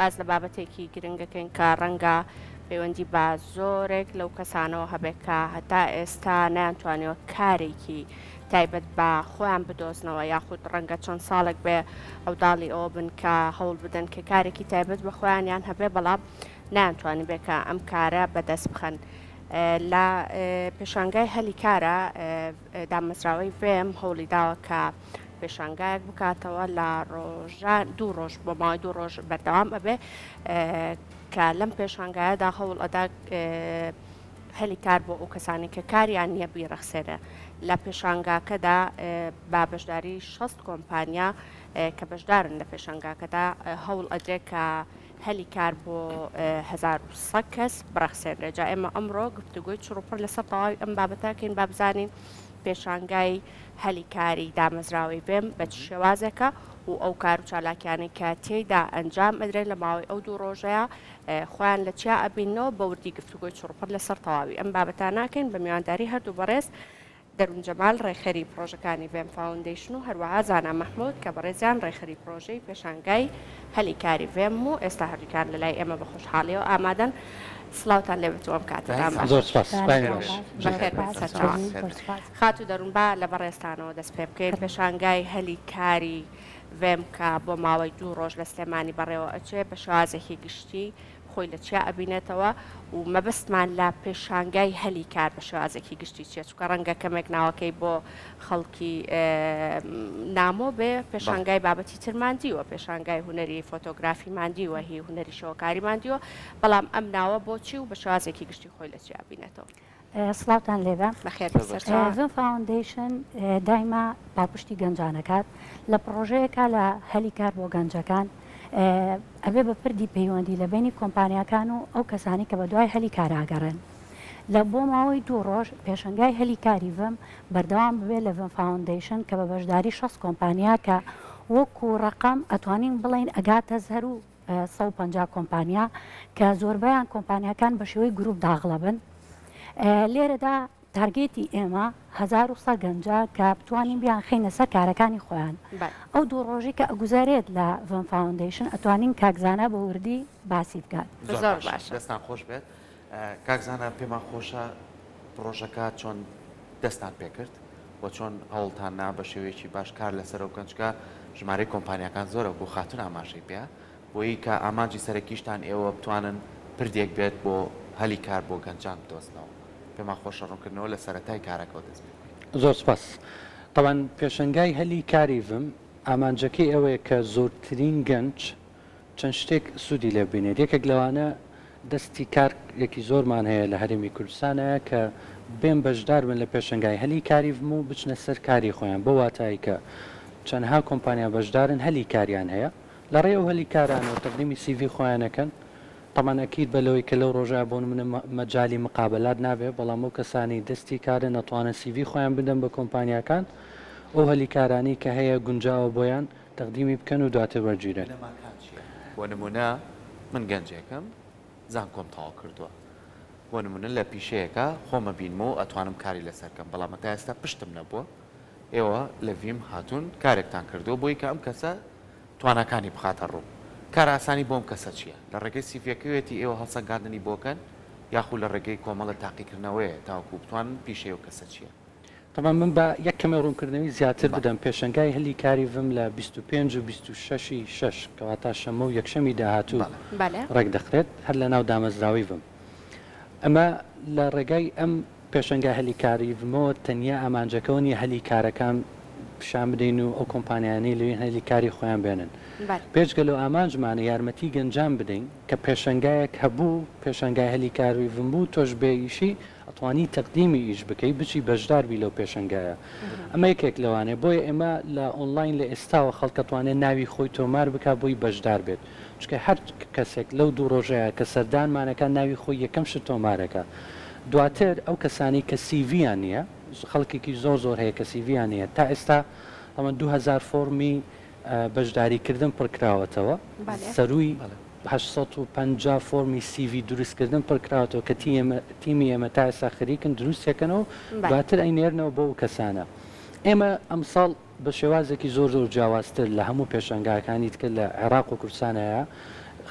باز لە بابەتێکی گرنگەکەین کە ڕەنگە پەیوەندی بە زۆرێک لەو کەسانەوە هەبێت کە هەتا ئێستا نەیانتوانێت کارێکی تایبەت بە خۆیان بدۆزنەوە یاخود ڕەنگە چەند ساڵێک بێ ئەوداڵی ئەوە بن کە هەوڵ بدەن کە کارێکی تایبەت بە خۆیانیان هەبێ بەڵام نانتوانین بێکە ئەم کارە بەدەست بخەن. لە پێشانگای هەلی کارە دامەزراوەی فێم هەوڵی داوە کە پێشانگایەک بکاتەوە لە ڕۆژان 2 ڕۆژ بۆ ماوەی 2 ڕۆژ بەردەوام ئەبێ کە لەم پێشانگایەدا هەوڵ ئەدا هەلی کار بۆ ئەو کەسانی کە کاریان نییە بیرەخسێنە. لە پێشانگاکەدا با بەشداری 6 کۆمپانیا کە بەشدارن لە پێشانگاکەدا هەوڵ ئەدرێت کە هەلی کار بۆ 1100 کەس بڕەخسێنرێ. جا ئێمە ئەمڕۆ گفتوگوی چڕوپڕ لەسەر تەواوی ئەم بابەتەکەین با بزانین پێشانگای هەلی کاری دامەزراوەی بێم بە چ شێوازێکە و ئەو کار و چالاکیانی کە تێیدا ئەنجام ئەدرێت لە ماوەی ئەو 2 ڕۆژەیە خۆیان لە چیا ئەبینەوە بە وردی گفتوگوی چڕوپڕ لەسەر تەواوی ئەم بابەتاناکەین بە میوانداری هەردوو بەڕێز دەروون جەمال ڕێخەری پرۆژەکانی بێم فاوندیشن و هەروەها زانا مەحموود کە بەڕێزیان ڕێخەری پرۆژەی پێشانگای هەلی کاری فێم و ئێستا هەردووکان لەلای ئێمە بە خۆشحاڵیەوە ئامادەن. سڵاوتان لێبێتەوەم کاتتان خاتو دەروون با لە بەڕێستانەوە دەست پێ بکەین. پێشانگای هەلی کاری فێم کە بۆ ماوەی 2 ڕۆژ لە سلێمانی بەڕێوە ئەچێ بە شێوازێکی گشتی خۆی لە چیا ئەبینێتەوە و مەبەستمان لە پێشانگای هەلی کار بە شێوازێکی گشتی چێت چکە ڕەنگە کەمێک ناوەکەی بۆ خەڵکی نامۆ بێ پێشانگای بابەتی ترماندیوە پێشانگای هوەری فۆتۆگرافی ماندیوە هی هوەری شەوەکاری ماندیوە بەڵام ئەم ناوە بۆچی و بە شێوازێکی گشتی خۆی لە چیا بینێتەوە. سڵاوتان لێبە بەخێر. ڤن فاوندیشن دایما پاپشتی گەنجانەکات لە پرۆژەیەکە لە هەلی کار بۆ گەنجەکان ئەبێ بە پردی پەیوەندی لە بینی کۆمپانیەکان و ئەو کەسانی کە بە دوای هەلی کاراگەڕن لە بۆ ماوەی 2 ڕۆژ پێشنگای هەلی کاری ڤم بەردەوام ببێ لە ڤن فاوندیشن کە بە بەشداری 6 کۆمپانیا کە وەکو ڕقم ئەتوانین بڵین ئەگاتە 150 کۆمپانیا کە زۆربیان کۆمپانیەکان بە شێوەی گروپ داغڵەبن. لێرەدا تارگێتی ئێمە 1100 گەنجە کە بتوانین بیان خینە سەر کارەکانی خۆیان. ئەو 2 ڕۆژی کە ئەگوزارێت لە ڤن فاوندیشن ئەتوانین کاکزانە بە وردی باسی بکات. دەستان خۆش بێت. کاکزانە پێمان خۆشە پرۆژەکە چۆن دەستان پێکرد بۆ چۆن هەوڵتان نا بە شێوەیەکی باش کار لەسەر ئەو گەنجکە ژمارەی کۆمپانیەکان زۆرە بۆ خاتون ئاماژەی پێ بۆی کە ئامانجی سەرەکیشتان ئێوە بتوانن پردێک بێت بۆ هەلی کار بۆ گەنجان بدۆزنەوە. پێمان خۆشە ڕوونکردنەوە لە سەرەتای کارەکەەوە دەست پێ. زۆر سپاس. تەوان پێشنگای هەلی کاری ڤم ئامانجەکەی ئەوەیە کە زۆرترین گەنج چەند شتێک سوودی لێ بینێت. یەکێک لەوانە دەستی کارێکی زۆرمان هەیە لە هەرێمی کوردستانەیە کە بێن بەشدار بن لە پێشنگای هەلی کاری ڤم و بچنە سەر کاری خۆیان بۆ واتایی کە چەندها کۆمپانیا بەشدارن هەلی کاریان هەیە لە ڕێ و هەلی کارانەوە تەقدیمی سیڤی خۆیانەکەن. طبعاً ئەکید بەلەوەی کە لەو ڕۆژە بۆن منە مەجای مقابلات نابێت بەڵام ئەو کەسانی دەستی کارە نەتوانە سیڤی خۆیان بدەن بە کۆمپانیەکان ئەو هەلی کارانی کە هەیە گونجاوە بۆیان تەقدیمی بکەن و دواتر وەرگیرن. بۆ نمونە من گەنجێکم زانکۆم تەواو کردووە بۆ نمونە لە پیشەیەەکە خۆمە بینمەوە ئەتوانم کاری لەسەرکەم بەڵام تا ئێستا پشتم نەبووە ئێوە لە ڤیم هاتوون کارێکتان کردو بۆی کە ئەم کەسە توانەکانی بخاتە ڕوو. کار ئاسانی بۆم کەسە چییە؟ لە ڕێگەی سیڤەکەوێتی ئێوە هەڵسەنگاندنی بۆکەن یاخود لە ڕێگەی کۆمەڵە تاقیکردنەوەیە تاوەکو بتوانن پیشەیە و کەسە چییە؟ طبعا من بە یەک کەمە ڕوونکردنەوەی زیاتر بدەم. پێشنگای هەلی کاری ڤم لە 25 و 26 کەواتە شەمە و یەکشەمی داهاتوو ڕێک دەخرێت هەر لە ناو دامەزراوی ڤم. ئەمە لە ڕێگای ئەم پێشنگای هەلی کاری ڤمەوە تەنیا ئامانجەکەونی هەلی کارەکان پیشان بدەین و ئەو کۆمپانیانەی لەوێن هەلی کاری خۆیان بێنن. پێشگەلو ئامانجمانە یارمەتی گەنجان بدەین کە پێشنگایەک هەبوو پێشنگای هەلی کاری ڤم بوو تۆش بێئیشی ئەتوانی تەقدیمی ئیش بکەی بچی بەشداربی لەو پێشنگایە. ئەمە یەکێک لەوانێ بۆیە ئێمە لە ئۆنلاین لە ئێستاوە خەڵکەتوانێت ناوی خۆی تۆمار بکە بۆی بەشدار بێت چکە هەر کەسێک لەو 2 ڕۆژەیە کە سەردانمانەکە ناوی خۆی یەکەم شت تۆمارەکە دواتر ئەو کەسانی کە سیڤیان نییە خەڵکێکی زۆر هەیە کە سیڤیان نیە تا ئێستا ئەمە 2000 فۆرمی بەشداریکردن پڕکراوەتەوە سەروی 850 فۆرمی سیڤی دروستکردن پڕکراوەتەوە کە تیمی ئێمە تا ئێستا خەریکن دروستێکەکەنەوە دواتر ئەینێرنەوە بۆ ئەو کەسانە. ئێمە ئەمساڵ بە شێوازێکی زۆر جیاوازتر لە هەموو پێشنگاکانی تکە لە عێراق و کوردستانەیە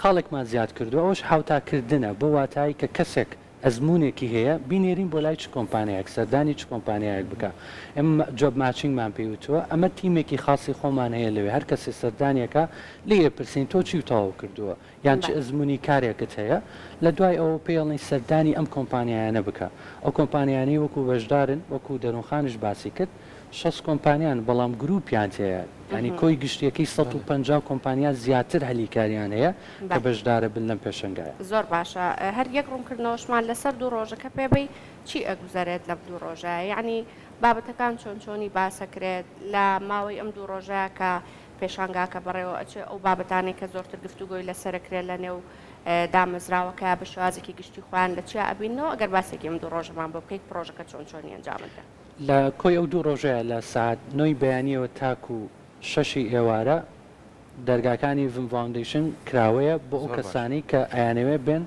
خاڵێکمان زیاد کردو ئەوش هاوتاکردنە بۆ واتایی کە کەسێک ئەزمونێکی هەیە بینێرین بۆ لای چ کۆمپانیایەک سەردانی چ کۆمپانیایەک بکە ئێمە جۆب ماچینگمان پێوتووە ئەمە تیمێکی خاصی خۆمان هەیە لەوێ هەر کەسێ سەردانیەکە لێ پرسین تۆ چی تەواو کردووە یان چ ئەزمموی کارێکت هەیە لە دوای ئەوە پێڵنی سەردانی ئەم کۆمپانیایانە بکە ئەو کۆمپانیانی وەکو بەشدارن وەکو دەروونخانش باسی کرد 6 کۆمپانیان بەڵام گروپیان هەیە ینی کۆی گشتیەکەی 150 کۆمپانیا زیاتر هەلیکاریان هەیە کە بەشدارە بن لەم پێشنگایە زۆر باشە هەر یەک ڕوونکردنەوەشمان لەسەر دوو ڕۆژەکە پێبی چی ئەگوزارێت لەم دوو ڕۆژە یعنی بابەتەکان چۆنی باسەکرێت لە ماوەی ئەم دوو ڕۆژەیە کە پێشانگاکە بەڕێوە ئەچێ ئەو بابەتانی کە زۆرتر گفتوگۆی لەسەرکرێت لە نێو دامەزراوەکە بە شوازێکی گشتی خوان لە چیا ئەبینەوە ئەگەر باسێکی ئەم دوو ڕۆژەمان بۆ بکەیت پرۆژەکە چۆنی ئەنجامەکە لە کۆی ئەو دوو ڕۆژەیە لە ساعت 9 بەیانیەوە تاکو 6 ئێوارە دەرگاکانی ڤم فاوندیشن کراوەیە بۆ ئەو کەسانی کە ئەیانەوێ بێن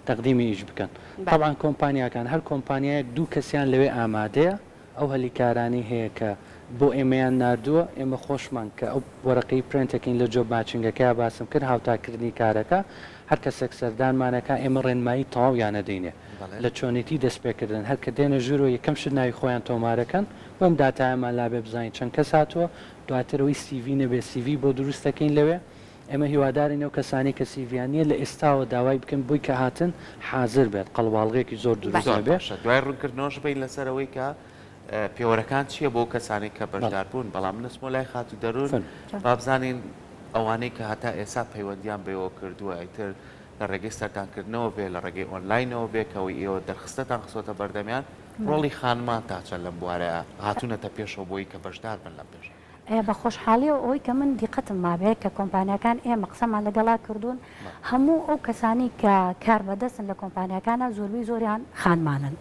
تەقدیمی ئیش بکەن طبعاً کۆمپانیاکان هەر کۆمپانیایەک دوو کەسیان لەوێ ئامادەیە ئەو هەلیکارانی هەیە کە بۆ ئێمەیان نردووە ئێمە خۆشمان کە ئەو وەرەقەی پرنتەکەین لە جۆب ماچینگەکە باسم کرد هاوتاکردنی کارەکە هەر کەسێک سەردانمانەکە ئێمە ڕێنمایی تەواویانە دەینێ لە چۆنیتی دەستپێکردن هەر کە دێنە ژوورۆ یەکەم شت ناوی خۆیان تۆمارەکەن بەم داتایەمان لابێ بزانین چەند کەس هاتووە دواترەوەی سیڤ نەبێ سیڤ بۆ دروستەکەین لەوێ ئێمە هیوادارین ئەو کەسانی کە سیڤیانیە لە ئێستاوە داوای بکەن بۆی کە هاتن حاضر بێت قەڵواڵغێکی زۆر دروست بێت دوای ڕوونکردنەوەش بین لەسەرەوەی کە پێوەرەکان چییە بۆ کەسانی کە بەشدار بوون بەڵام نسمۆ لای خاتو دەروون بابزانین ئەوانەی کە هەتا ئێستا پەیوەندیان بێەوە کردووە ئەیتر لە ڕێگەی سەردانکردنەوە بێ لە ڕێگەی ئۆنلاینەوە بێکەوەی ئێوە دەرخستەتان خسۆتە بەردەمیان ڕۆڵی خانمان تاچە لەم بوارەیە هاتوونەتە پێشەوە بۆی کە بەشدار بن لە پێش بە خۆشحاڵیەوە ئەوی کە من دیقەتم مابێت کە کۆمپانیەکان ئێمە قسەمان لەگەڵا کردوون هەموو ئەو کەسانی کە کار بەدەستن لە کۆمپانیەکانە زۆربەی زۆریان خانمانن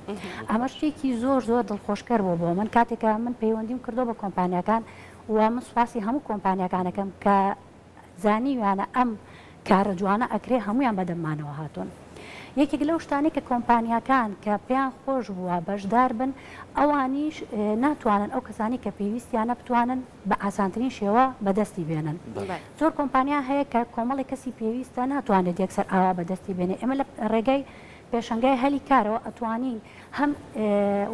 ئەمە شتێکی زۆر دڵخۆشکەر بۆ من کاتێکە من پەیوەندیم کردو بە کۆمپانیەکان و من سوپاسی هەموو کۆمپانیەکانەکەم کە زانیویانە ئەم کارە جوانە ئەکرێ هەمویان بەدەممانەوە هاتوون یەکێک لەو شتانی کە کۆمپانیەکان کە پێیان خۆش بووە بەشدار بن ئەوانیش ناتوانن ئەو کەسانی کە پێویستیانە بتوانن بە ئاسانترین شێوە بەدەستی بێنن زۆر کۆمپانیا هەیە کە کۆمەڵی کەسی پێویستە ناتوانێت یەکسەر ئاوا بەدەستی بێنێ ئێمە لە ڕێگەی پێشنگای هەلی کارەوە ئەتوانین هەم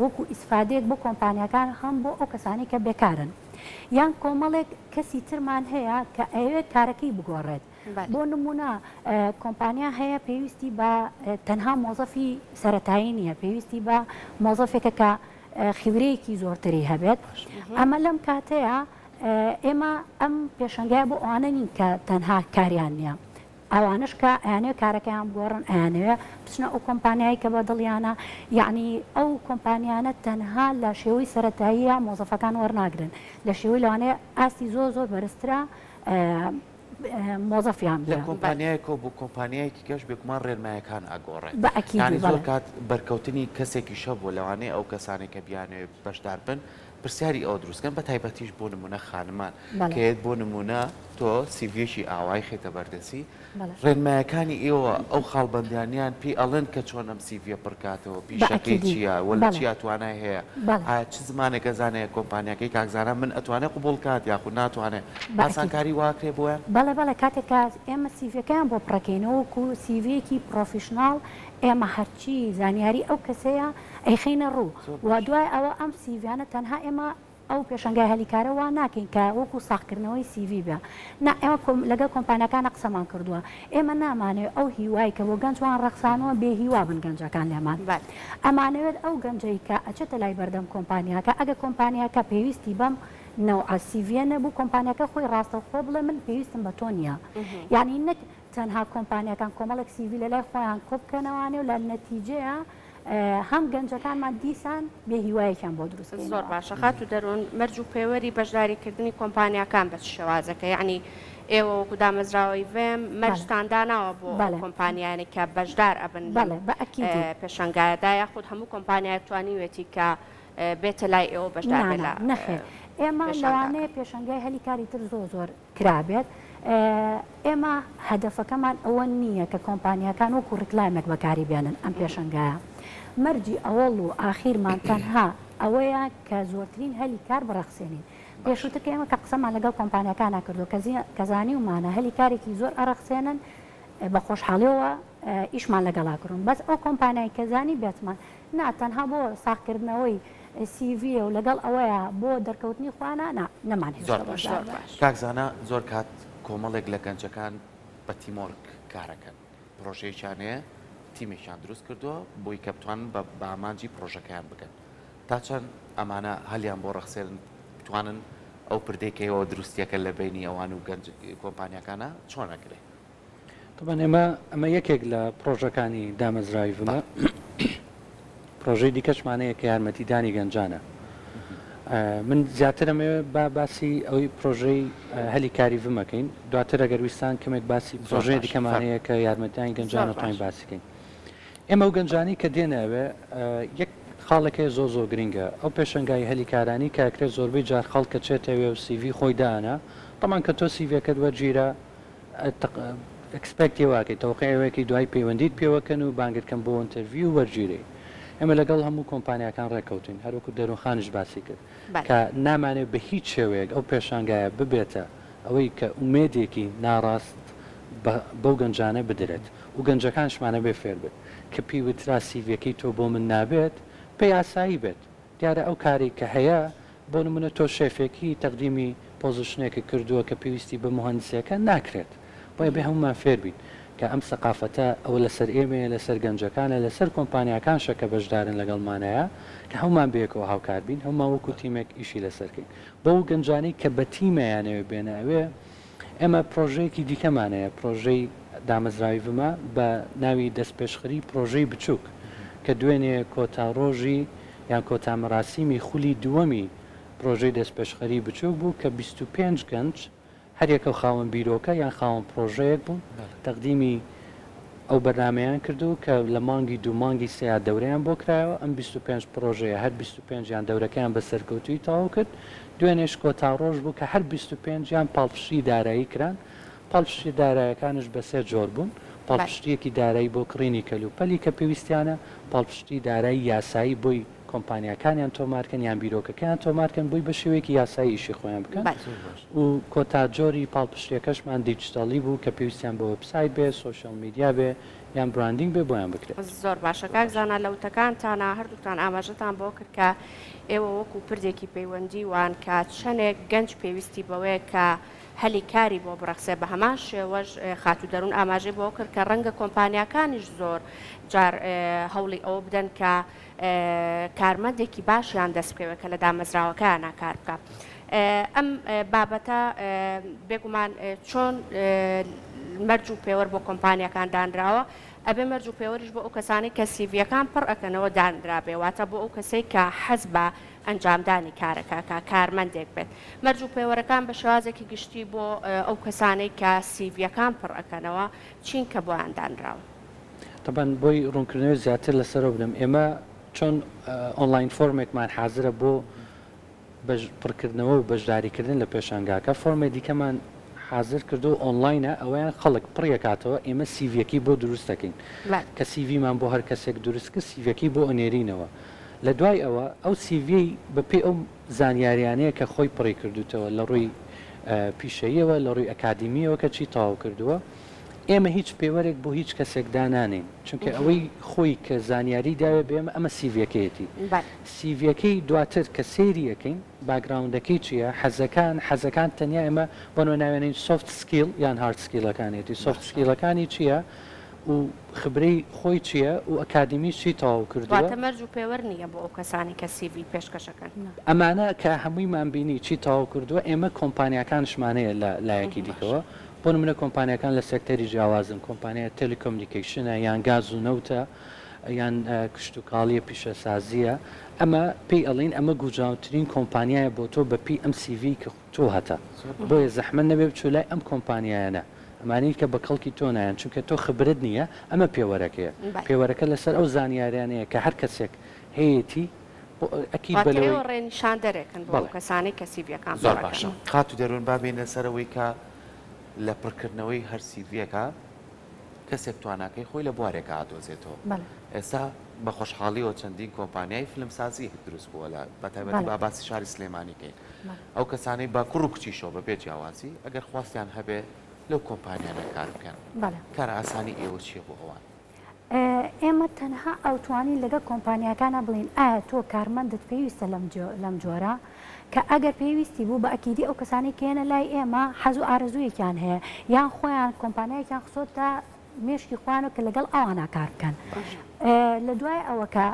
وەکو ئیسفادەیەک بۆ کۆمپانیەکان هەم بۆ ئەو کەسانی کە بێکارن یان کۆمەڵێک کەسی ترمان هەیە کە ئەوێت کارەکەی بگۆڕێت بۆ نمونە کۆمپانیا هەیە پێویستی بە تەنها مۆزەفی سەرەتایی نییە پێویستی بە مۆزەفێکە کە خیورەیەکی زۆرتری هەبێت ئەمە لەم کاتەیە ئێمە ئەم پێشنگای بۆ ئەوانە نین کە تەنها کاریان نییە ئەوانش کە ئەیانەوە کارەکەیان بگۆڕن ئەیانەوە بچنە ئەو کۆمپانیایی کە بە دڵیانە یعنی ئەو کۆمپانیانە تەنها لە شێوەی سەرەتاییە مۆزەفەکان وەرناگرن لە شێوەی لەوانەیە ئاستی زۆر بەرزترە مۆزەفیان لە کۆمپانیایەکە بۆ کۆمپانیایەکی کەش بێکمان ڕێنمایەکان ئەگۆڕێت ینی زۆر کات بەرکەوتنی کەسێکی شە بۆ لەوانەیە ئەو کەسانی کە بیانێ بەشدار بن پرسیاری ئەو دروستکەن بە تایبەتیش بۆ نمونە خانمان کێت بۆ نمونە تۆ سیڤێکی ئاوای خێتە بەردەسی ڕێنمایەکانی ئێوە ئەو خاڵبەندیانیان پێی ئەڵێن کە چۆن ئەم سیڤە پڕکاتەوە پیشەکەی چییە وەلا چی ئەتوانای هەیە چ زمانێکە زانەیە کۆمپانیەکەی کاکزانە من ئەتوانێت قوبوڵ کات یاخود ناتوانێت ئاسانکاری واکرێ بۆیان بەڵێ کاتێک ئێمە سیڤەکەیان بۆ پڕەکەینەوەکو سیڤەیەکی پرۆفیشناڵ ئێمە هەرچی زانیاری ئەو کەسەیە ئەیخینە ڕوو و دوای ئەوە ئەم سیڤیانە تەنها ئێمە ئەو پێشنگای هەلیکارەوە ناکەین کە وەکو ساختکردنەوەی سیڤ بە ئێمە لەگەڵ کۆمپانیەکانە قسەمان کردووە ئێمە نامانێت ئەو هیوای کە بۆ گەنجوان ڕەخسانەوە بێ هیوا بن گەنجەکان لێمان ئەمانەوێت ئەو گەنجەی کە ئەچێتە لای بەردەم کۆمپانیاکە ئەگە کۆمپانیاکە پێویستی بەم نەوع سیڤە نەبوو کۆمپانیەکە خۆی ڕاستەوخۆ بڵێ من پێویستم بە تۆ نییە یعنی نەک تەنها کۆمپانیەکان کۆمەڵێک سیڤ لە لای خۆیان کۆبکەنەوەوانێ و لە نەتیجەیە هەم گەنجەکانمان دیسان بێ هیوایەکیان بۆ دروست زۆر باشە خات و دەروون مەرج و پەیوەری بەشداریکردنی کۆمپانیەکان بە شێوازەکە یعنی ئێوە وەکو دامەزراوەی ڤێم مەرجتانداناوە بۆ کۆمپانیانی کە بەشدار ئەبن پێشنگایەدا یاخود هەموو کۆمپانیای توانیوێتی کە بێتە لای ئێوە بەشدار بێت نەخێر ئێمە لەوانەیە پێشنگای هەلیکاری تر زۆر کرابێت ئێمە هەدەفەکەمان ئەوە نییە کە کۆمپانیەکان وەکو ڕکلایمێک بەکاری بێنن ئەم پێشنگایە مەرجی ئەوەڵ و ئاخیرمان تەنها ئەوەیە کە زۆرترین هەلی کار بڕەخسێنین پێشووتەکە ئێمە کە قسەمان لەگەڵ کۆمپانیەکان ناکردو کەزانی ومانە هەلی کارێکی زۆر ئەرەخسێنن بە خۆشحاڵیەوە ئیشمان لەگەڵاکردون بەس ئەو کۆمپانیای کەزانی بێتمان ناتەنها بۆ ساختکردنەوەی CV و لەگەڵ ئەوەیە بۆ دەرکەوتنی خوانە نەمان کاکزانە زۆر کات کۆمەڵێک لە گەنجەکان بە تیمۆرگ کارەکەن پرۆژەیەکیانەیە تیمێکیان دروست کردووە بۆی کە بتوانن بە ئامانجی پرۆژەکەیان بکەن تا چەند ئەمانە هەلیان بۆ ڕەخسێن بتوانن ئەو پردێکەوە دروستیەکە لە بینی ئەوان و گەنج کۆمپانیەکانە چۆن نەکرێت طبعا ئەمە یەکێک لە پرۆژەکانی دامەزراویمە پرۆژەی دیکەشمانەیە کە یارمەتیدانی گەنجانە من زیاتر ئەمێ باسی ئەوەی پرۆژەی هەلی کاری بمەکەین دواتر ئەگەر ویستان کەمێک باسی پرۆژەی دیکەمانەیە کە یارمەتیدانی گەنجانە توانین باسیکەین ئێمە و گەنجانی کە دێنەوێ یەک خاڵەکەی زۆ گرنگە ئەو پێشنگای هەلی کارانی کاکرێت زۆربەی جار خەڵکە چێتەوێ و CV خۆی دانا تەمان کە تۆ سیڤەکەت وەرگیرە ئەکسپێکتی واکەی تەوقعەوەیەکی دوای پەیوەندیت پێوەکەن و بانگرکەم بۆ ئینتەرویو وەرگیرەی ئێمە لەگەڵ هەموو کۆمپانیەکان ڕێکەوتین هەروەکو دەروخانش باسی کرد کە نامانێت بە هیچ شێوەیەک ئەو پێشانگایە ببێتە ئەوەی کە ئومێدێکی ناڕاست بەو گەنجانە بدرێت و گەنجەکانشمانە بێ فێر بێت کە پیوترا سیڤەکەی تۆ بۆ من نابێت پێی ئاسایی بێت دیارە ئەو کاری کە هەیە بۆ نمونە تۆ شێفێکی تەقدیمی پۆزیشنێکی کردووە کە پێویستی بە مهندسیەکە ناکرێت بۆیە بێ هەمومان فێر بین کە ئەم سەقافەتە ئەوە لەسەر ئێمە لەسەر گەنجەکانە لەسەر کۆمپانیەکان شەکە بەشدارن لەگەڵمانەیە کە هەمومان بەیەکەوە هاوکار بین هەمومان وەکو تیمێک ئیشی لەسەرکەین بۆ گەنجانی کە بە تیمەیانەوێ بێناوێ ئێمە پرۆژەیەکی دیکەمانەیە پرۆژەی دامەزراویمە بە ناوی دەستپێشخری پرۆژەی بچووک کە دوێنێ کۆتاڕۆژی یان کۆتامەراسیمی خولی دووەمی پرۆژەی دەستپێشخەری بچووک بوو کە 25 گەنج هەرێکە خاوەن بیرۆکە یان خاوەن پرۆژەیەک بوون تەقدیمی ئەو بەرنمەیان کردو کە لە مانگی دوو مانگی سیا دەورەیان بۆ کرایەوە ئەم 25 پرۆژەیە هەر 25 یان دەورەکەیان بە سەرکەوتوی تاوا کرد دوێنێش کۆتاڕۆژ بوو کە هەر 25 یان پاڵپشتی دارایی کران پاڵپشتی دارایەکانش بە سێ جۆر بوون پاڵپشتیەکی دارایی بۆ کڕینی کەلوپەلی کە پێویستیانە پاڵپشتی دارایی یاسایی بۆی کۆمپانیەکانیان تۆمارکەن یان بیرۆکەکان تۆمارکەن بووی بە شێوەیەکی یاسایی ئیشی خۆیان بکەن و کۆتاجۆری پاڵپشتەکەشمان دیجیتالی بوو کە پێویستیان بە وەبسایت بێ سوشال میدیا بێ یان برندینگ بێ بۆیان بکرێت زۆر باشە کاکزانە لەوتەکانتانە هەردووتان ئاماژەتان بۆ کرد کە ئێوە وەکو پردێکی پەیوەندی وان کە چەندێک گەنج پێویستی بەوەیە کە هەلی کاری بۆ بڕەخسێ بە هەمان شێوەش خاتو دەروون ئاماژەی بۆ کرد کە ڕەنگە کۆمپانیەکانیش زۆر جار هەوڵی ئەوە بدەن کە کارمەندێکی باشیان دەست بکەوێت کە لە دامەزراوەکانە کار بکە. ئەم بابەتە بێگومان چۆن مەرج و پێوەەر بۆ کۆمپانیەکان دانراوە ئەبێ مەرج و پێوەریش بۆ ئەو کەسانی کە سیڤەکان پڕ ئەەکەنەوە دانرابێ واتە بۆ ئەو کەسەی کە حەز بە ئەنجامدانی کارەکە کە کارمەندێک بێت مەرج و پێوەرەکان بە شێوازێکی گشتی بۆ ئەو کەسانەی کە سیڤەکان پڕ ئەەکەنەوە چین کە بۆیان دانراوە. طبعاً بۆی ڕوونکردنەوە زیاتر لەسەرەوە بدەم ئێمە چۆن ئۆنلاین فۆرمێکمان حازرە بۆ پڕکردنەوە و بەشداریکردن لە پێشانگاکە فۆرمێ دیکەمان حاضر کردو ئۆنلاینە ئەویان خەڵک پڕیەکاتەوە ئێمە سیڤەکی بۆ دروست دەکەین کە سیڤمان بۆ هەر کەسێک دروست کرد سیڤەکی بۆ ئەنێرینەوە لە دوای ئەوە ئەو سیڤی بەپێ ئەو زانیاریانەیە کە خۆی پڕی کردوتەوە لە ڕووی پیشەیەوە لە ڕووی ئەکادمیەوە کە چی تاوا کردووە ئێمە هیچ پێوەرێک بۆ هیچ کەسێک دانانین چونکە ئەوەی خۆی کە زانیاری داوێ بێمە ئەمە سیڤەکەیەتی سیڤەکەی دواتر کە سێری یەکەین باگراوندەکەی چییە حەزەکان تەنیا ئێمە بۆنەوە ناوێنین سوفت سکیل یان هارد سکیلەکانێتی سوفت سکیلەکانی چییە و خبرەی خۆی چییە و ئەکادمی چی تاوا کردووە مەرج و پێوەەر نییە بۆ ئەو کەسانی کە سیڤی پێشکەشەکەن ئەمانە کە هەموویمان بینی چی تاوا کردووە ئێمە کۆمپانیەکانشمانەیە لە لایەکی دیکەوە بۆ نمونە کۆمپانیەکان لە سێکتەری جیاوازن کۆمپانیا تەلیکۆمنیکیشنە یان گاز و نەوتە یان کشتتوکاڵیە پیشەسازیە ئەمە پێی ئەڵین ئەمە گوجاوترین کۆمپانیایە بۆ تۆ بەپی ئەم CV کە تۆ هەتا بۆیە زەحمە نەبێ بچوو لای ئەم کۆمپانیایانە ئەمانی کە بە کەڵکی تۆ نایەن چونکە تۆ خبرت نییە ئەمە پێوەرەکەیە پێوەرەکە لەسەر ئەو زانیاریانەیە کە هەر کەسێک هەیەی ئەکی ڕێنیشان دەرێکن بۆ کەسانی کە سیڤەکان زۆر باشە خات و دەروون بابێنە سەرەوەی کە لە پڕکردنەوەی هەر سیڤەکە کەسێک تواناکەی خۆی لە بوارێکە ئادۆزێتەوە ئێستا بە خۆشحاڵیەوە چەندین کۆمپانیای فلمسازی دروست بووە لە بەتایبەتی باسی شاری سلێمانیکەین ئەو کەسانەی با کوڕ و کچیشەوە بە بێ جیاوازی ئەگەر خواستیان هەبێ لەو کۆمپانیانە کار بکەن کار ئاسانی ئێوە چیە بۆ ئەوان ئێمە تەنها ئەوتوانی لەگە کۆمپانیەکانە بڵین ئایا تۆ کارمەندت پێویستە لەم جۆرە کە ئەگەر پێویستی بوو بە ئەکیدی ئەو کەسانی کێنە لای ئێمە حەز و ئارەزوویەکیان هەیە یان خۆیان کۆمپانیایەکیان خسۆتە مێشکی خوانە کە لەگەڵ ئەوانە کار بکەن لە دوای ئەوە کە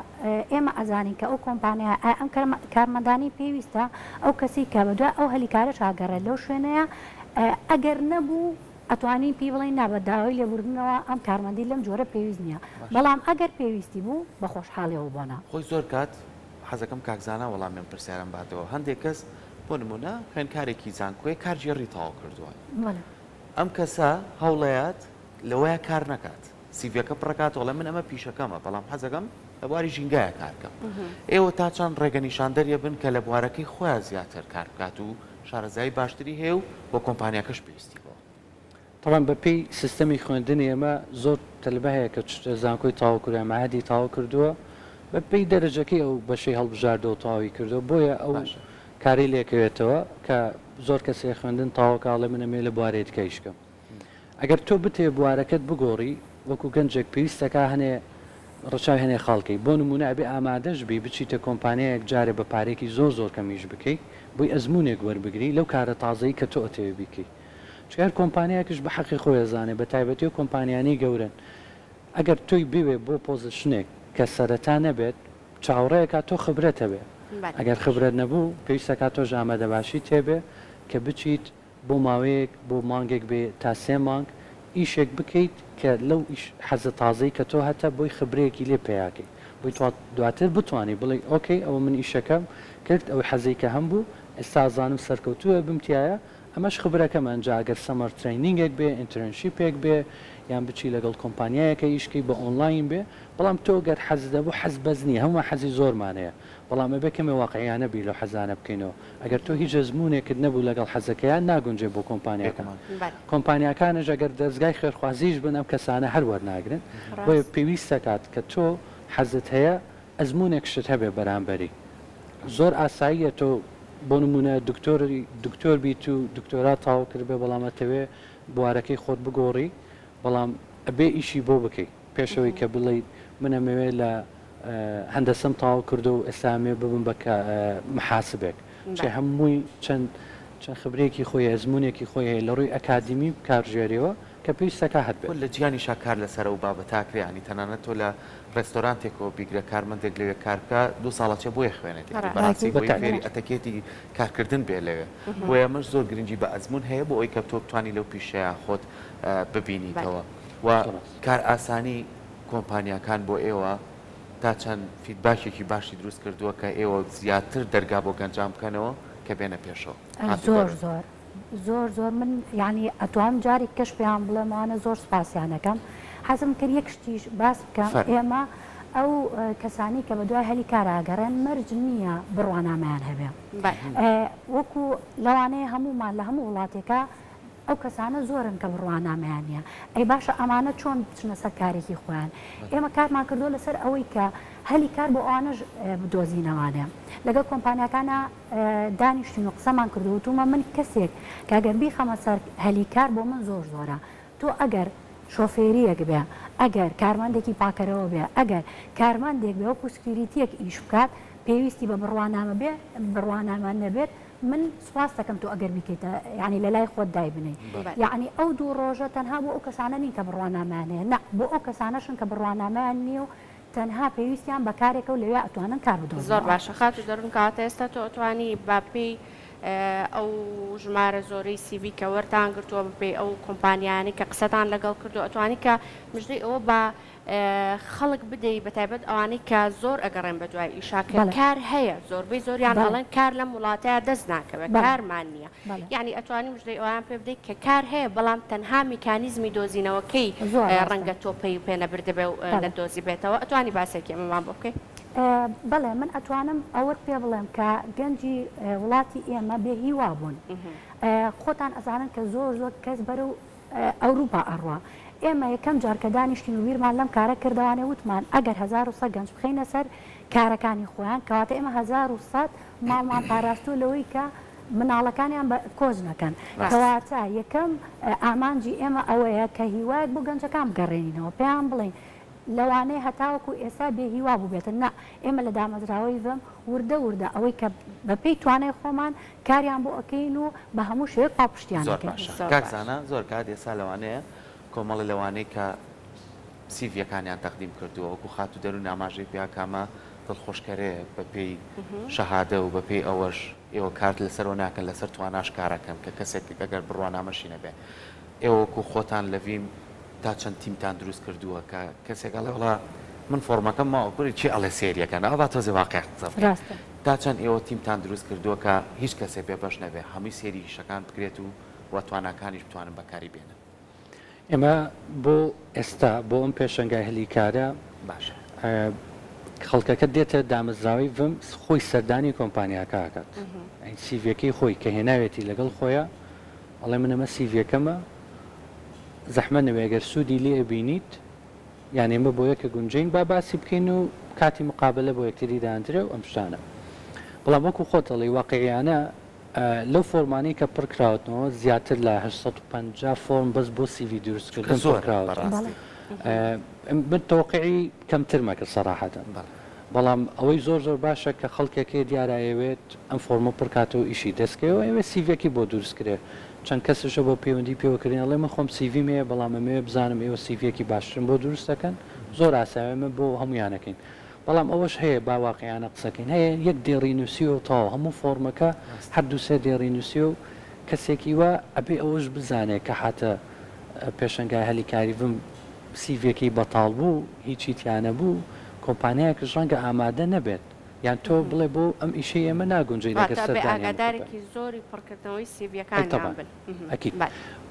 ئێمە ئەزانین کە ئەو کۆمپانیا ئەم کارمەندانی پێویستە ئەو کەسی کە بەدوای ئەو هەلیکارە چاگەڕێت لەو شوێنەیە ئەگەر نەبوو ئەتوانین پێی بڵین نابەت داوای لێبوردنەوە ئەم کارمەندی لەم جۆرە پێویست نییە بەڵام ئەگەر پێویستی بوو بە خۆشحاڵیەوە بۆنا خۆی زۆر کات حەزەکەم کاکزانە وەڵامیان پرسیارم باتەوە هەندێک کەس بۆ نمونە خوێندکارێکی زانکۆی کارژێڕی تەواو کردووە ئەم کەسە هەوڵەیەت لەوەیە کار نەکات سیڤەکە پڕکاتەوە لە من ئەمە پیشەکەمە بەڵام حەزەکەم لە بواری ژینگایە کار بکەم ئێوە تا چەند ڕێگەنیشاندەریە بن کە لە بوارەکەی خۆیان زیاتر کار بکات و شارەزایی باشتری هەیە و بۆ کۆمپانیاکەش پێویستی بۆ طبعا بەپێی سیستەمی خوێندنی ئێمە زۆر تەلبە هەیە کە زانکۆی تاواکردووە مەعادی تاوا کردووە بەپێی دەرەجەکەی ئەو بەشەی هەڵبژاردەوە تاوی کردو بۆیە ئەو کاری لێکەوێتەوە کە زۆر کەسێ خوێندن تاواکڵێ منەمێ لە بوارێت کەیشکەم ئەگەر تۆ بتێ بوارەکەت بگۆڕی وەکو گەنجێک پێویستەکە هەنێ ڕەچاوی هەنێ خاڵکەی بۆ نمونە ئەبێ ئامادەش بی بچیتە کۆمپانیایەک جارێ بە پارێکی زۆر کەمیش بکەیت بۆی ئەزمونێک وەربگری لەو کارە تازایی کە تۆ ئەتەوێ بیکەی چکار کۆمپانیاکەش بە حەقی خۆی زانێ بە تایبەتی و کۆمپانیانی گەورن ئەگەر تۆی بوێ بۆ پۆزیشنێک کە سەرەتا نەبێت چاوەڕێیەکە تۆ خبرەتە بێ ئەگەر خبرەت نەبوو پێویستەکە تۆ ئامادەباشی تێبێ کە بچیت بۆ ماوەیەک بۆ مانگێک بێ تا 3 مانگ ئیشێک بکەیت کە لەو حەزە تازەی کە تۆ هەتا بۆی خبرەیەکی لێ پێیاکەی بۆی دواتر بتوانانی بڵێ ئۆکەی ئەوە من ئیشەکەم کرد ئەوەی حەزەی کە هەم بوو ئێستا زانم سەرکەوتووە بمتیایە ئەمەش خبرەکەم ئەنجاگەر سەمەر ترینینگێک بێ ئینترنشیپێک بێ یان بچی لەگەڵ کۆمپانیایەکە ئیشکی بە ئۆنلاین بێ بەڵام تۆ گەر حەزدە بوو حەز بەزنی هەموو حەزی زۆرمانەیە بەڵام بێکەمێ واقعیانە بی لە حەزانە بکەینەوە ئەگەر تۆ هیچ ئەزمونێکت نەبوو لەگەڵ حەزەکەیان ناگونجێ بۆ کۆمپانیەکەمان کۆمپانیەکانش ئەگەر دەستگای خێرخوازیش بن ئەم کەسانە هەر وەرناگرن بۆیە پێویستە کات کە تۆ حەزت هەیە ئەزمونێکشت هەبێ بەرامبەری زۆر ئاساییە تۆ بۆ نمونە دکتۆر بیت و دکتۆرا تاوا کرد بێ بەڵامەتەوێ بوارەکەی خۆت بگۆڕی بەڵام ئەبێ ئیشی بۆ بکەیت پێشەوەی کە بڵیت منەمەوێ لە هەندەسەم تاوا کردو و ئێستامێ ببم بە محاسبێک چێ هەمووی چەند خبرێکی خۆی ئەزمونێکی خۆی هەیە لە ڕووی ئەکادمی کارژێریەوە کە پێویستەکە هەبێت لە جیانی شاکار لەسەر و بابەتاکرێنی تەنانەت تۆ لە ڕێستۆرانتێکەوە بیگرە کارمەندێک لەوێ کارکە 2 ساڵەچە بۆیە خوێنێت بەڕاستی بۆی فێری ئەتەکێتی کارکردن بێ لەوێ بۆ ئەمەش زۆر گرنگی بە ئەزمون هەیە بۆ ئەوی کە تۆ بتوانانی لەو پیشەیە خۆت ببینیتەوە و کار ئاسانی کۆمپانیاکان بۆ ئێوە تا چەند فیدباکێکی باشی دروست کردووە کە ئێوە زیاتر دەرگا بۆ گەنجام بکەنەوە کە بێنە پێشەوە زۆر من یعنی ئەتوانم جاری کەش پێیان بڵێمانە زۆر سپاسیانەکەم حەزم کرد یەک شتیش باس بکەم ئێمە ئەو کەسانی کە بە دوای هەلی کاراگەڕێن مەرج نییە بڕوانامەیان هەبێ وەکو لەوانەیە هەمومان لە هەموو وڵاتێکە ئەو کەسانە زۆرن کە بڕوانامەیان نیە ئەی باشە ئەمانە چۆن بچنە سەر کارێکی خۆیان ئێمە کارمان کردو لەسەر ئەوەی کە هەلی کار بۆ ئەوانەش بدۆزینەوانێ لەگەڵ کۆمپانیەکانە دانیشتین و قسەمان کردووتومە من کەسێک کاگەر بیخەمە سەر هەلی کار بۆ من زۆرە تۆ ئەگەر شۆفێریەک بێ ئەگەر کارمەندێکی پاکەرەوە بێ ئەگەر کارمەندێک بێ وەکو سکیوریتیەک ئیش بکات پێویستی بە بڕوانامە بێ بڕوانامان نەبێت من سواس دەکەم تۆ ئەگەر بیکەیتە یعنی لە لای خۆت دای بنەی یعنی ئەو 2 ڕۆژە تەنها بۆ ئەو کەسانە نین کە بڕوانامانەیە نە بۆ ئەو کەسانەشن کە بڕوانامان نییە و تەنها پێویستیان بە کارێکە و لەوێ ئەتوانن کار بدۆن زۆر باشە خات و دەڕون کاتە ئێستا تۆ ئەتوانی باپی ئەو ژمارە زۆرەی سیڤی کە وەرتان گرتووە بپێ ئەو کۆمپانیانی کە قسەتان لەگەڵ کردو ئەتوانی کە مژدەی ئەوە بە خەڵک بدەی بەتایبەت ئەوانەی کە زۆر ئەگەڕێن بە دوای ئیشاکە کار هەیە زۆربەی زۆریان دەڵێن کار لەم وڵاتەیە دەست ناکەوێت کارمان نییە یعنی ئەتوانی مژدەی ئەویان پێ بدەیت کە کار هەیە بەڵام تەنها میکانیزمی دۆزینەوەکەی ڕەنگە تۆپەی و پێنەبردە بێ و نەدۆزی بێتەوە ئەتوانی باسێکی ئەمەمان بۆ بکەیت بەڵێ من ئەتوانم ئەوەت پێ بڵێم کە گەنجی وڵاتی ئێمە بێ هیوا بوون خۆتان ئەزانن کە زۆر کەس بەرەو ئەوروپا ئەڕوا ئێمە یەکەم جارکە دانیشتین و بیرمان لەم کارە کردوانێ وتمان ئەگەر 1100 گەنج بخینە سەر کارەکانی خۆیان کەواتە ئێمە 1100 ماڵمان پاراستوو لەوەی کە مناڵەکانیان بە کۆز نەکەن کەواتە یەکەم ئامانجی ئێمە ئەوەیە کە هیوایەک بۆ گەنجەکان بگەڕێنینەوە پێیان بڵێن لەوانەیە هەتاوەکو ئێستا بێ هیوا بووبێتن نا ئێمە لە دامەزراوەی بم وردە ئەوەی کە بەپێی توانای خۆمان کاریان بۆ ئەەکەین و بە هەموو شوێک پاپشتیانەکەین کاکزانە زۆر کات ئێستا لەوانەیە کۆمەڵی لەوانەیە کە سیڤیەکانیان تەقدیم کردووە وەکو خات و دەرو ناماژەی پیاکامە دڵخۆشکەرەیە بەپێی شەهادە و بەپێی ئەوەش ئێوە کارت لەسەرەوە ناکەن لەسەر تواناش کارەکەم کە کەسێک ئەگەر بڕوانامەشی نەبێ ئێوە وەکو خۆتان لەڤیم تا چەند تیمتان دروست کردووە کە کەسێک ئەڵێ وڵا من فۆرمەکەم ماوەپوری چی ئەڵێ سێریەکەن ئەوە تۆزێ واقع قسە تا چەند ئێوە تیمتان دروست کردووە کە هیچ کەسێک بێ بەش نەبێ هەمووی سێری شەکان بکرێت و وەتوانەکانیش بتوانن بەکاری بێنن ئێمە بۆ ئێستا بۆ ئەم پێشەنگای هەلیکارە باش خەڵکەکە دێتە دامەزراوی ڤم خۆی سەردانی کۆمپانیاکە ئاکات سیڤەکەی خۆی کە هێناوێتی لەگەڵ خۆیە ئەڵێ منەمە سیڤەکەمە زەحمە نەوێگەر سوودی لێ بینیت یان ئێمە بۆ یەکە گونجین با باسی بکەین و کاتی مقابلە بۆ یەکتری داهاترێ و ئەم شتانە بەڵام وەکو خۆتەڵی واقعیانە لەو فۆرمانی کە پڕکراوتەوە زیاتر لە 850 فۆرم بەس بۆ سیڤی دروستکردن پڕکراوە من تەوقعی کەمتر مەکرد سەراحەتە بەڵام ئەوەی زۆر باشە کە خەڵکێکی دیارایەوێت ئەم فۆرمە پڕکاتەوە ئیشی دەستکەوە ئێوە سیڤێکی بۆ دروستکرێ چەند کەسشە بۆ پەیوەندی پێوەکردین ئەڵێ من خۆم سیڤیم هەیە بەڵام ئەمەوێ بزانم ئێوە سیڤێکی باشترم بۆ دروستەکەن زۆر ئاساوێمە بۆ هەمویانەکەین بەڵام ئەوەش هەیە باواقعیانە قسەکەین هەیە یەک دێڕی نووسی و تاو هەموو فۆرمەکە هەردوو سێ دێڕی نووسی و کەسێکی وە ئەبێ ئەوەش بزانێت کە هاتە پێشەنگای هەلیکاری بم سیڤێکی بەتاڵ بوو هیچی تیانە بوو کۆمپانیایەکە ژەنگە ئامادە نەبێت یان تۆ بڵێ بۆ ئەم ئیشەی ئێمە ناگونجێت لەگەر ئاگادارێکی زۆری پڕکردنەوەی سیڤەکان ئەکید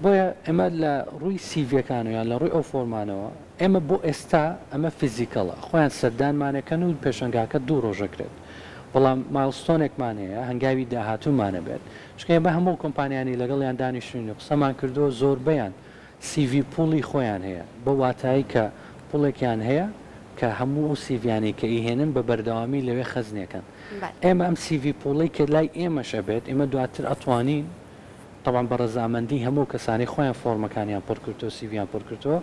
بۆیە ئێمە لە ڕووی سیڤەکان و یان لە ڕووی ئەو فۆرمانەوە ئێمە بۆ ئێستا ئەمە فیزیکەڵە خۆیان سەردانمانەکەن و پێشەنگاکە دوو ڕۆژەکرێت بەڵام مایلستۆنێکمان هەیە هەنگاوی داهاتوومانە بێت چکە ئێمە هەموو کۆمپانیانی لەگەڵیان دانیشتین و قسەمان کردووە زۆربەیان سیڤی پوڵی خۆیان هەیە بە واتایی کە پوڵێکیان هەیە کە هەموو ئەو سیڤیانی کە ئیهێنن بە بەردەوامی لەوێ خەزنێکن ئێمە ئەم سیڤی پوڵی کە لای ئێمەشە بێت ئێمە دواتر ئەتوانین طبعا بە ڕەزامەندی هەموو کەسانی خۆیان فۆرمەکانیان پڕکردەوە سیڤیان پڕکردەوە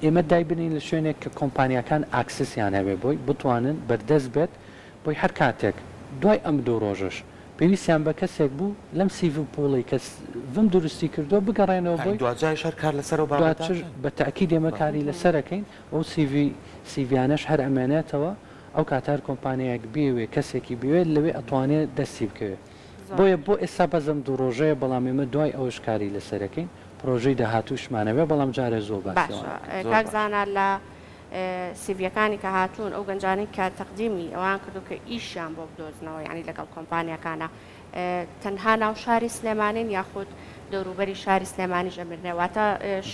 ئێمە دای بنین لە شوێنێک کە کۆمپانیەکان ئاکسسیان هەبێ بۆی بتوانن بەردەست بێت بۆی هەر کاتێک دوای ئەم دوو ڕۆژەش پێویستیان بە کەسێک بوو لەم سیڤ پوڵی کە ڤم دروستی کردو بگەڕێنەوە بۆی دوجای شەر کار لەسەر و بە تاکید ئێمە کاری لەسەرەکەین ئەو سیڤیانەش هەر ئەمێنێتەوە ئەو کاتار کۆمپانیایەک بێوێ کەسێکی بوێت لەوێ ئەتوانێت دەستی بکەوێت بۆیە بۆ ئێستا بەزم دوو ڕۆژەیە بەڵام ئێمە دوای ئەوش کاری لەسەرەکەین پرۆژەی داهاتووشمانەوێ بەڵام جارێ زۆر کاکزانە لە سیڤیەکانی کە هاتوون ئەو گەنجانی کە تەقدیمی ئەوان کردو کە ئیشیان بۆ بدۆزنەوە یعنی لەگەڵ کۆمپانیەکانە تەنها ناو شاری سلێمانین یاخود دەوروبەری شاری سلێمانی ژەمرنێواتە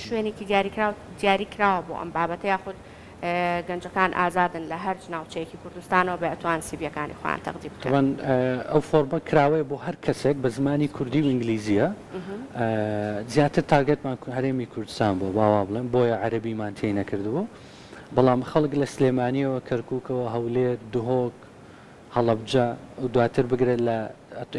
شوێنێکی دیاری کراوە بۆ ئەم بابەتە یاخود گەنجەکان ئازادن لە هەر ناوچەیەکی کوردستانەوە بە ئەتوان سیڤیەکانی خۆیان تەقدیم بکەن ئەو فۆرمە کراوەیە بۆ هەر کەسێک بە زمانی کوردی و ئینگلیزیە زیاتر تارگەتمان هەرێمی کوردستان بۆ باوا بڵێن بۆیە عەرەبیمان تێی نەکردووە بەڵام خەڵک لە سلێمانیەوە کەرکووکەوە هەولێر دهۆک هەڵەبجە و دواتر بگرێت لە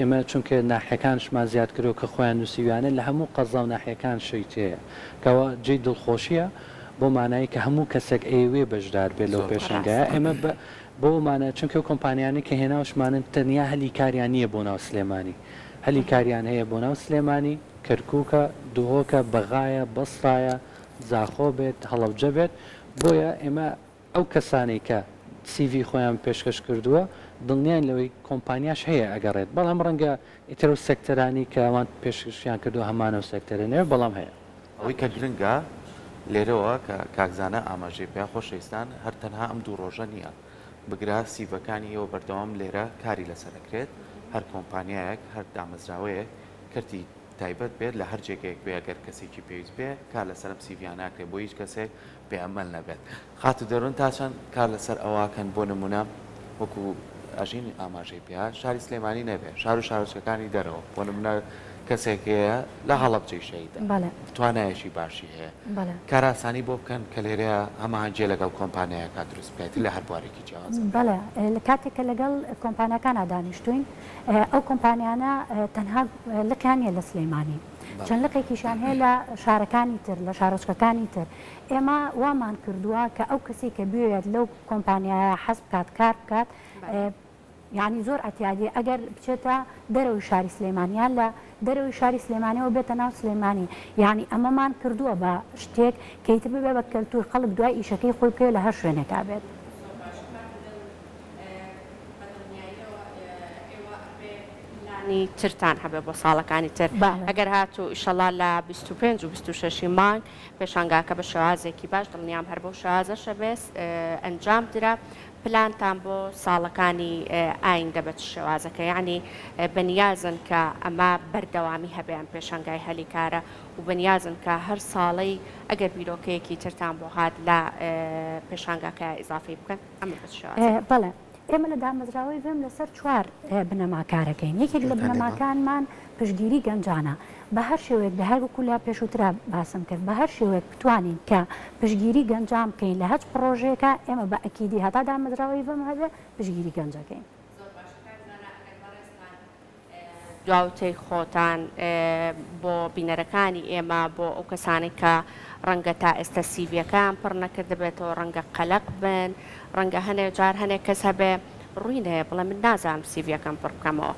ئێمە چونکە ناحیەکانشمان زیاد کردەوە کە خۆیان نووسیویانە لە هەموو قەزا و ناحیەکان شەیتەیە کەەوە جێی دڵخۆشیە بۆ مانایی کە هەموو کەسێک ئێوێ بەشدار بێت لەو پێشنگایە ئێمە بۆ مانە چونکە کۆمپانیانی کە هێناوشمانن تەنیا هەلی کاریان نییە بۆ ناو سلێمانی هەلی کاریان هەیە بۆ ناو سلێمانی کەرکووکە دهۆکە بەغایە بەسڕایە زاخۆ بێت هەڵەبجە بێت بۆیە ئێمە ئەو کەسانی کە سیڤی خۆیان پێشکەش کردووە دڵنیان لەوەی کۆمپانیاش هەیە ئەگەڕێت بەڵام ڕەنگە ئیتر و سێکتەرانی کە ئەوان پێشکەشیان کردو هەمانە و سێکتەرێنەوە بەڵام هەیە ئەوەی کە گرنگە لێرەوە کە کاکزانە ئاماژەی پێیان خۆشەویستان هەر تەنها ئەم دوو ڕۆژە نییە بگرا سیڤەکانی ئێوە بەردەوام لێرە کاری لەسەرەکرێت هەر کۆمپانیایەک هەر دامەزراوەیەک کردی تایبەت بێت لە هەر جێگەیەک بێ ئەگەر کەسێکی پێویست بێ کار لەسەرم سیڤیان ناکرێت بۆ هیچ کەسێک بێعمەل نەبێت خات و دەروون تا چەند کار لەسەر ئەواکەن بۆ نمونە وەکو ئەژین ئاماژەی پێیا شاری سلێمانی نەبێ شار و شارۆچکەکانی دەرەوە بۆ نمونە کەسێکەیە لە هەڵەبجەی شەیدا توانایشی باشی هەیە کاراسانی بۆ بکەن کە لێرەیە هەمانجێ لەگەڵ کۆمپانیایەکە دروست بکەیت لە هەر بوارێکی جیاواز بەڵێ لە کاتێککە لەگەڵ کۆمپانیەکانە دانیشتوین ئەو کۆمپانیانە تەنها لەکیانە لە سلەیمانی چەند لەقێکیشان هەیە لە شارەکانی تر لە شارۆچکەکانی تر ئێمە وامان کردووە کە ئەو کەسی کە بێت لەو کۆمپانیایە حەز بکات کار بکات یعنی زۆر ئەتیادی ئەگەر بچێتە دەرەوەی شاری سلێمانیان لە دەرەوەی شاری سلێمانیەوە بێتە ناو سلێمانی یعنی ئەمەمان کردووە بە شتێک کەیتر ببێ بە کەلتور خەڵک دوای ئیشەکەی خۆی بکەوێت لە هەر شوێنێکا بێت. ترتان هەبێ بۆ ساڵەکانی تر ئەگەر هاتوو ئیشەڵا لە 25 و 26 مانگ پێشانگاکە بە شێوازێکی باش دڵنیام هەر بۆ شێوازەشە بێت ئەنجام درا پلانتان بۆ ساڵەکانی ئایندە بە شێوازەکە یعنی بەنیازن کە ئەمە بەردەوامی هەبێیان پێشانگای هەلی کارە و بەنیازن کە هەر ساڵی ئەگەر بیرۆکەیەکی ترتان بۆ هات لە پێشانگاکە ئیزافی بکەن ئەمە بە شێوازە. بەڵێ ئێمە لە دامەزراوەی بێم لەسەر 4 بنەماکارەکەین یەکێک لە بنەماکانمان پشتگیری گەنجانە بە هەر شێوەیەک لە هەروەکو لا پێشووترا باسم کرد بە هەر شێوەیەک بتوانین کە پشتگیری گەنجام بکەین لە هەچ پرۆژێکە ئێمە بە ئەکیدی هەتا دامەزراوەی بەم هەبێ پشتگیری گەنجەکەین. دواوتەی خۆتان بۆ بینەرەکانی ئێمە بۆ ئەو کەسانی کە ڕەنگە تا ئێستا سیڤیەکان پڕ نەکرد بێتەوە ڕەنگە قەلق بن ڕەنگە هەنێک جار هەنێک کەس هەبێ ڕووی هەیە بڵێ من نازانم سیڤیەکەم پڕ بکەمەوە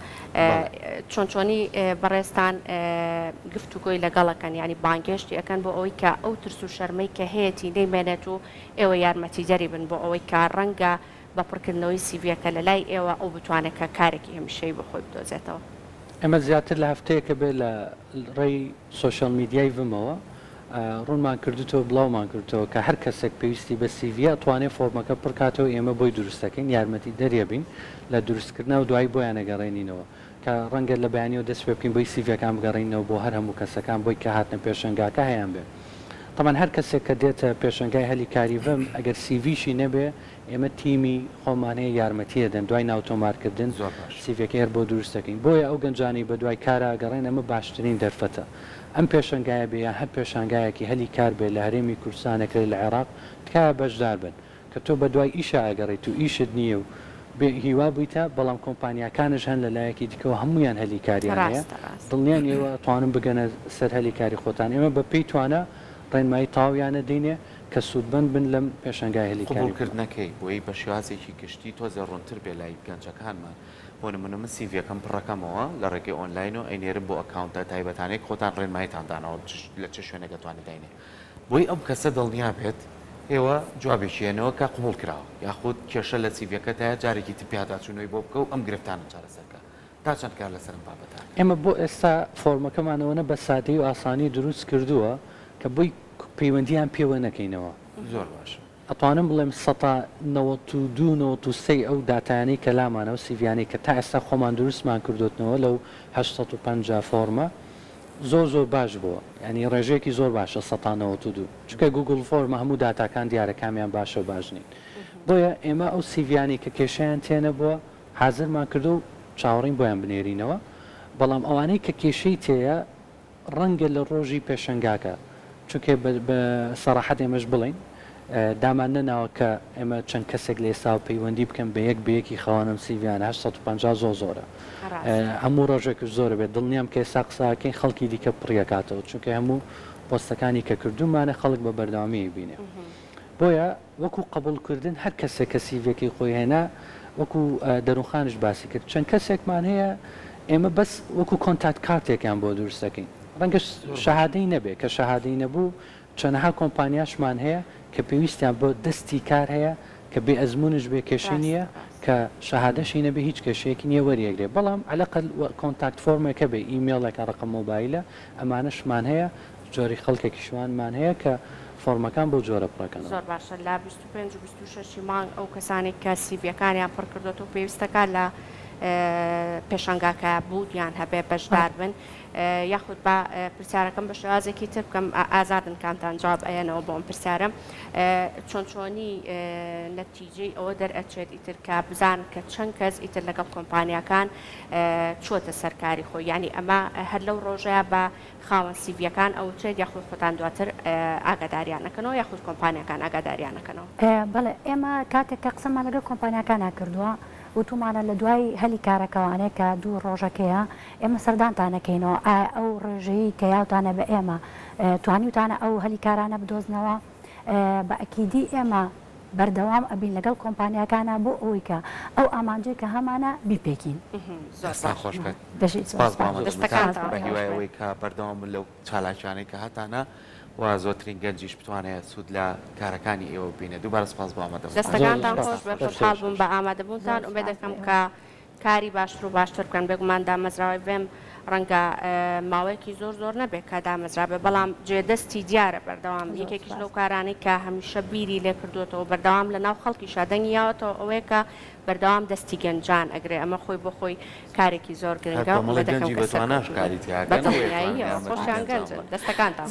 چۆنچۆنی بەڕێستان گفتوگۆی لەگەڵەکەن ینی بانگێشتی ئەەکەن بۆ ئەوەی کە ئەو ترس و شەرمەی کە هەیەی نەیمێنێت و ئێوە یارمەتیجەری بن بۆ ئەوەی کە ڕەنگە بە پڕکردنەوەی سیڤیەکە لە لای ئێوە ئەو بتوانێت کە کارێکی هەمیشەی بەخۆی بدۆزێتەوە. ئەمە زیاتر لە هەفتەیەکە بێ لە ڕێی سوۆشەل میدیای بمەوە ڕوونمان کردوتەوە بڵاومان کردەوە کە هەر کەسێک پێویستی بە سیڤە توانێت فۆرمەکە پڕکاتەوە ئێمە بۆی دروستەکەین یارمەتی دەریەبین لە دروستکردنەوە دوای بۆیان نەگەڕێنینەوە کە ڕەنگە لە بەیانیەوە دەست پێ بکەین بۆی سیڤەکان بگەڕێنەوە بۆ هەر هەموو کەسەکان بۆی کە هاتنە پێشەنگاکە هەیان بێ. تەمان هەر کەسێک کە دێتە پێشەنگای هەلی کاریڤم ئەگەر سیڤیشی نەبێ ئێمە تیمی خۆمانەیە یارمەتیە دەن دوای ناوتۆمارکردن سیڤەکە هەر بۆ دروستەکەین بۆیە ئەو گەنجانی بە دوای کارە گەڕێن ئەمە باشترین دەرفەتە. ئەم پێشنگایە بێ هەر پێشانگایەکی هەلی کار بێ لە هەرێمی کوردستانەکەی لە عێراق تکایە بەشدار بن کە تۆ بە دوای ئیشە ئەگەڕێت و ئیشت نییە و هیوا بوویتە بەڵام کۆمپانیاکانش هەن لە لایەکی دیکەەوە هەمویان هەلی کاریان هەیە دڵنیان ئێوە توانم بگەنە سەر هەلی کاری خۆتان ئێمە بە پێی توانە ڕێنمایی تاویانە دێنێ کە سوودبند بن لەم پێشنگای هەلی قبولکردنەکەی بۆی بە شێوازێکی گشتی تۆزە ڕوونتر بێ لای گەنجەکانمان بۆ نمونە من سیڤەکەم پڕەکەمەوە لە ڕێگەی ئۆنلاین و ئەینێرم بۆ ئەکاونتە تایبەتانەی خۆتان ڕێنماییتاندانەوە لە چه شوێنێکە توانێت داینێ بۆی ئەم کەسە دڵنیا بێت ئێوە جوابێکیێنەوە کە قبول کراوە یاخود کێشە لە سیڤەکەتە جارێکی تپیاداچوونەوەی بۆ بکە و ئەم گرفتانە چارەسەرکە تا چەند کار لەسەرم بابەتە ئێمە بۆ ئێستا فۆرمەکەمانەوەنە بە سادەی و ئاسانی دروست کردووە کە بۆی پەیوەندیان پێوە نەکەینەوە زۆر باشە ئەتوانم بڵێم 92 ئەو داتانەی کە لامانەوە سیڤیانەی کە تا ئێستا خۆمان دروستمان کردوتنەوە لەو 850 فۆرمە زۆر باش بووە ینی ڕێژەیەکی زۆر باشە 92 چکە گوگل فۆرمە هەموو داتاکان دیارەکامیان باشە و باش نین بۆیە ئێمە ئەو سیڤیانی کە کێشیان تێنە بووە حازرمان کردو و چاوەڕین بۆیان بنێرینەوە بەڵام ئەوانەی کە کێشەی تێیە ڕەنگە لە ڕۆژی پێشەنگاکە چونکە بە سەراحەت ئێمەش بڵین دامان نەناوە کە ئێمە چەند کەسێک لە ئێستا پەیوەندی بکەم بە بەیەکی خەوانم سیڤیان 850 زۆرە هەموو ڕۆژێکش زۆرە بێت دڵنیام کە ئێستا قساکەین خەڵکی دیکە پڕیەکاتەوە چونکە هەموو پۆستەکانی کە کردومانە خەڵک بە بەردەوامی بینێ بۆیە وەکو قبولکردن هەر کەسێک کە سیڤێکی خۆی هێنا وەکو دەروخانش باسی کرد چەند کەسێکمان هەیە ئێمە بەس وەکو کۆنتاکت کارتێکیان بۆ دروستەکەین ڕەنگە شەهادەی نەبێ کە شەهادەی نەبوو چەندەها کۆمپانیاشمان هەیە کە پێویستیان بۆ دەستی کار هەیە کە بێ ئەزمونش بێ کێشەی نییە کە شەهادەشی نەبێ هیچ کێشەیەکی نییە وەریەگرێ بەڵام عەلەقەل کۆنتاکت فۆرمێکە بێ ئیمێڵێکە ڕقم مۆبایلە ئەمانەشمان هەیە جۆری خەڵکێکی شوانمان هەیە کە فۆرمەکان بۆ جۆرە پڕەکەن زۆر باشە لە 25 و 26 مانگ ئەو کەسانی کە سیڤیەکانیان پڕ کردوێت و پێویستەکان لە پێشنگاکە بوودیان هەبێ بەشدار بن یاخود بە پرسیارەکەم بە شێوازێکی تر بکەم ئازادن کامتان جواب ئەیەنەوە بۆم پرسیارم چۆنچۆنی نەتیجەی ئەوە دەرئەچێت ئیتر کە بزان کە چەند کەس ئیتر لەگەڵ کۆمپانیەکان چۆتە سەرکاری خۆی ینی ئەمە هەر لەو ڕۆژەیە بە خاوەن سیڤیەکان ئەوچێت یاخود خۆتان دواتر ئاگاداریانەکەنەوە یاخود کۆمپانیەکان ئاگاداریانەکەنەوە بەڵێ ئێمە کاتێک کە قسەمان لەگەڵ کۆمپانیەکان ناکردووە وتومانە لە دوای هەلی کارەکەوانەیە کە دوو ڕۆژەکەیە ئێمە سەردانتانەکەینەوە ئەو ڕێژەیە کە یاوتانە بە ئێمە توانیوتانە ئەو هەلی کارانە بدۆزنەوە بە ئەکیدی ئێمە بەردەوام ئەبین لەگەڵ کۆمپانیەکانە بۆ ئەوەی کە ئەو ئامانجێ کە هەمانە بیپێکین خۆش بە هیوایەوەی کە بەردەوام لەو چالاکیانەی کە هاتانە و زۆترین گەنجیش بتوانێت سوود لە کارەکانی ئێوە بینێت دووبارە سپاس بۆ ئامادەبوون دەستەکانتان خۆش بە خۆشحاڵ بووم بە ئامادەبوونتان و بێدەکەم کە کاری باشتر و باشتر بکەن بێگومان دامەزراوی بێم ڕەنگە ماوەیەکی زۆر نەبێت کە دامەزرابێ بەڵام جێدەستی دیارە بەردەوام یەکێکیش لەو کارانەی کە هەمیشە بیری لێ کردوێتەوە بەردەوام لە ناو خەڵکی شادەنگی یاوەتەوە ئەوەیە کە بەردەوام دەستی گەنجان ئەگرێ ئەمە خۆی بۆ خۆی کارێکی زۆر گرنگە خۆشیان گەنجن دەستەکانتان